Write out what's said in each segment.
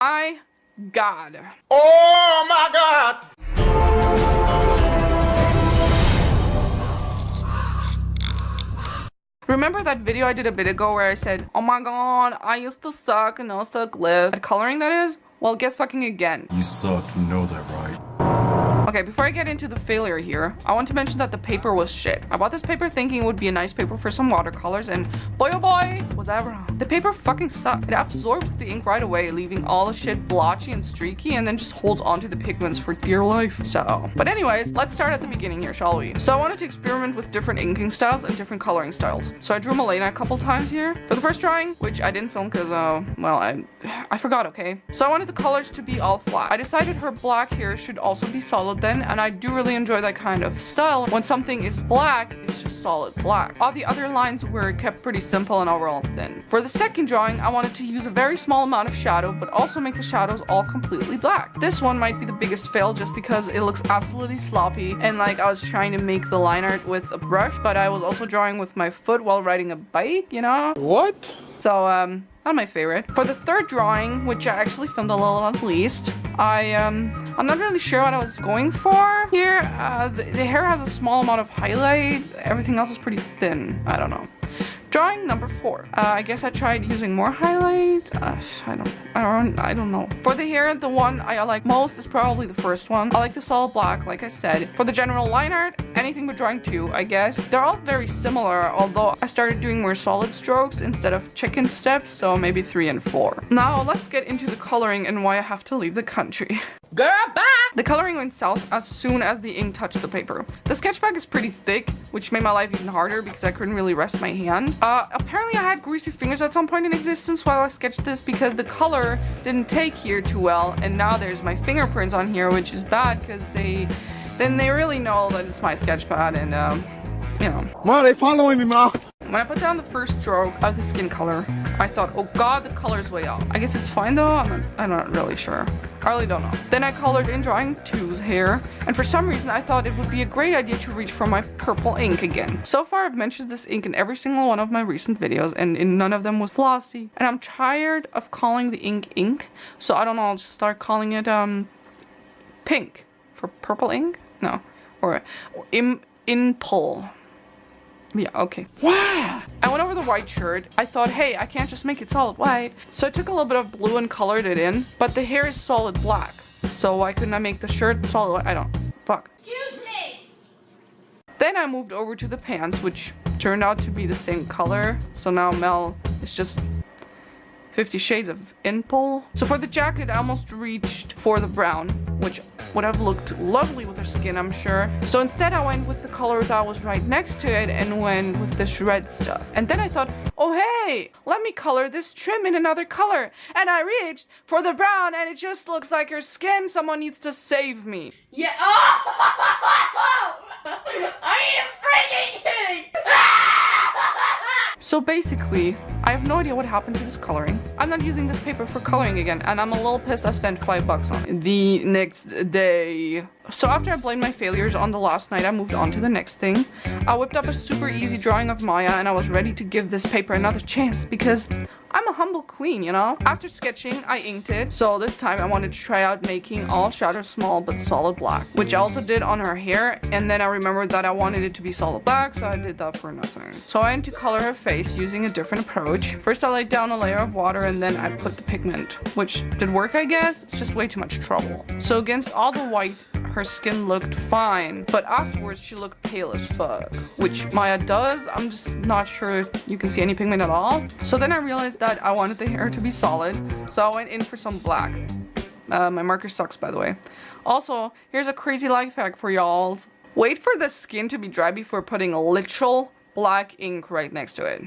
my god. Oh my god! Remember that video I did a bit ago where I said, oh my god, I used to suck and I'll suck less at coloring, that is? Well, guess fucking again. You suck, you know that, right? Okay, before I get into the failure here, I want to mention that the paper was shit. I bought this paper thinking it would be a nice paper for some watercolors, and boy oh boy, was I wrong. The paper fucking sucked. It absorbs the ink right away, leaving all the shit blotchy and streaky, and then just holds onto the pigments for dear life. So, but anyways, let's start at the beginning here, shall we? So I wanted to experiment with different inking styles and different coloring styles. So I drew Malena a couple times here. For the first drawing, which I didn't film because, well, I forgot, okay? So I wanted the colors to be all flat. I decided her black hair should also be solid then, and I do really enjoy that kind of style. When something is black, it's just solid black. All the other lines were kept pretty simple and overall thin. For the second drawing, I wanted to use a very small amount of shadow, but also make the shadows all completely black. This one might be the biggest fail just because it looks absolutely sloppy, and like I was trying to make the line art with a brush, but I was also drawing with my foot while riding a bike, you know? What? So, not my favorite. For the third drawing, which I actually filmed a little at least, I'm not really sure what I was going for here. The hair has a small amount of highlight. Everything else is pretty thin. I don't know. Drawing number 4. I guess I tried using more highlight. I don't know. For the hair, the one I like most is probably the first one. I like the solid black, like I said. For the general line art, anything but drawing 2, I guess. They're all very similar, although I started doing more solid strokes instead of chicken steps, so maybe 3 and 4. Now let's get into the coloring and why I have to leave the country. Girl, bye! The coloring went south as soon as the ink touched the paper. The sketch pad is pretty thick, which made my life even harder because I couldn't really rest my hand. Apparently I had greasy fingers at some point in existence while I sketched this because the color didn't take here too well, and now there's my fingerprints on here, which is bad because they really know that it's my sketch pad, and you know. Mom, they following me, Mom. When I put down the first stroke of the skin color, I thought, oh god, the color's way off. I guess it's fine though, I'm not really sure. I really don't know. Then I colored in drawing 2's hair, and for some reason I thought it would be a great idea to reach for my purple ink again. So far I've mentioned this ink in every single one of my recent videos, and in none of them was flossy. And I'm tired of calling the ink, so I don't know, I'll just start calling it pink for purple ink? No. Or impul. Yeah, okay. Wow! I went over the white shirt. I thought, hey, I can't just make it solid white. So I took a little bit of blue and colored it in, but the hair is solid black. So why couldn't I make the shirt solid white? I don't. Fuck. Excuse me! Then I moved over to the pants, which turned out to be the same color. So now Mel is just 50 shades of impul. So for the jacket, I almost reached for the brown, which would have looked lovely with her skin, I'm sure. So instead I went with the color that was right next to it and went with this red stuff. And then I thought, oh hey, let me color this trim in another color. And I reached for the brown and it just looks like her skin. Someone needs to save me. Yeah. Oh! Are you freaking kidding? So basically, I have no idea what happened to this coloring. I'm not using this paper for coloring again, and I'm a little pissed I spent $5 on it the next day. So after I blamed my failures on the last night, I moved on to the next thing. I whipped up a super easy drawing of MAIA, and I was ready to give this paper another chance because I'm a humble queen, you know? After sketching, I inked it, so this time I wanted to try out making all shadows small but solid black, which I also did on her hair, and then I remembered that I wanted it to be solid black, so I did that for nothing. So I went to color her face using a different approach. First I laid down a layer of water and then I put the pigment, which did work, I guess. It's just way too much trouble. So against all the white, her skin looked fine, but afterwards she looked pale as fuck, which MAIA does. I'm just not sure you can see any pigment at all. So then I realized that I wanted the hair to be solid, so I went in for some black. My marker sucks, by the way. Also, here's a crazy life hack for y'all. Wait for the skin to be dry before putting literal black ink right next to it.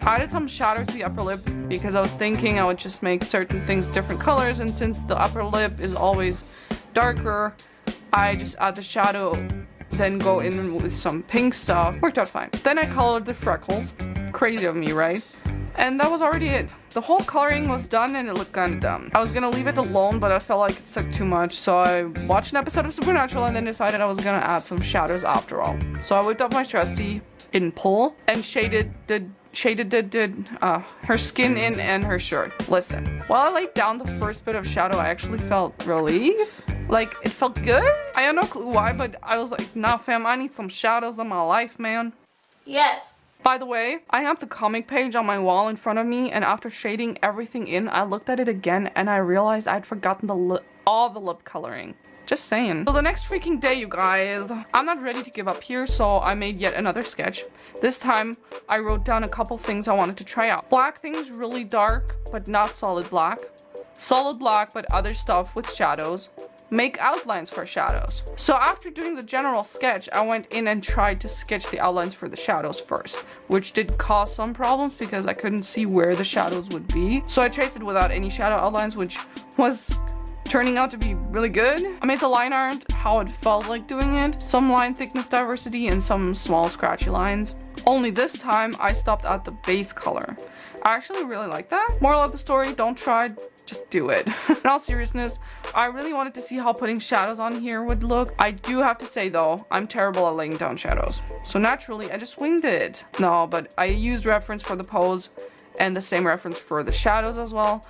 I added some shadow to the upper lip because I was thinking I would just make certain things different colors, and since the upper lip is always darker, I just add the shadow, then go in with some pink stuff. Worked out fine. Then I colored the freckles. Crazy of me, right? And that was already it. The whole coloring was done and it looked kind of dumb. I was gonna leave it alone, but I felt like it sucked too much, so I watched an episode of Supernatural and then decided I was gonna add some shadows after all. So I whipped up my trusty Impul and shaded the shaded her skin in and her shirt. Listen, while I laid down the first bit of shadow, I actually felt relief. Like, it felt good. I have no clue why, but I was like, nah fam, I need some shadows in my life, man. Yes. By the way, I have the comic page on my wall in front of me, and after shading everything in, I looked at it again and I realized I'd forgotten all the lip coloring. Just saying. So the next freaking day, you guys, I'm not ready to give up here, so I made yet another sketch. This time, I wrote down a couple things I wanted to try out. Black things really dark, but not solid black. Solid black, but other stuff with shadows. Make outlines for shadows. So after doing the general sketch, I went in and tried to sketch the outlines for the shadows first, which did cause some problems because I couldn't see where the shadows would be. So I traced it without any shadow outlines, which was turning out to be really good. I made the line art how it felt like doing it. Some line thickness diversity and some small scratchy lines. Only this time I stopped at the base color. I actually really like that. Moral of the story, don't try, just do it. In all seriousness, I really wanted to see how putting shadows on here would look. I do have to say though, I'm terrible at laying down shadows. So naturally, I just winged it. No, but I used reference for the pose and the same reference for the shadows as well.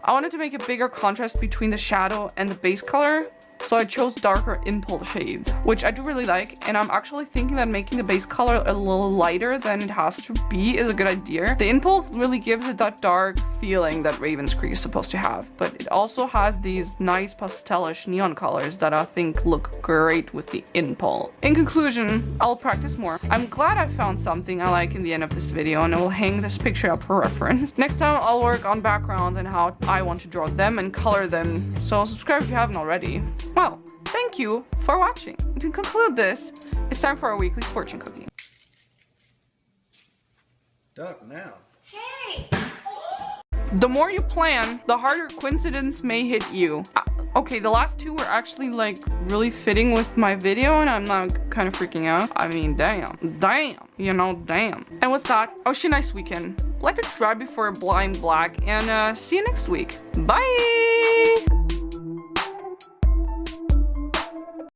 I wanted to make a bigger contrast between the shadow and the base color, so I chose darker impulse shades, which I do really like, and I'm actually thinking that making the base color a little lighter than it has to be is a good idea. The impulse really gives it that dark feeling that Raven's Creek is supposed to have, but it also has these nice pastelish neon colors that I think look great with the impulse. In conclusion, I'll practice more. I'm glad I found something I like in the end of this video, and I will hang this picture up for reference. Next time I'll work on backgrounds and how I want to draw them and color them, so subscribe if you haven't already. Well, thank you for watching. To conclude this, it's time for our weekly fortune cookie. Duck now. Hey. The more you plan, the harder coincidence may hit you. Okay, the last two were actually like really fitting with my video, and I'm not kind of freaking out. I mean, damn, you know, damn. And with that, I wish you a nice weekend. Like to try before blind black, and see you next week. Bye!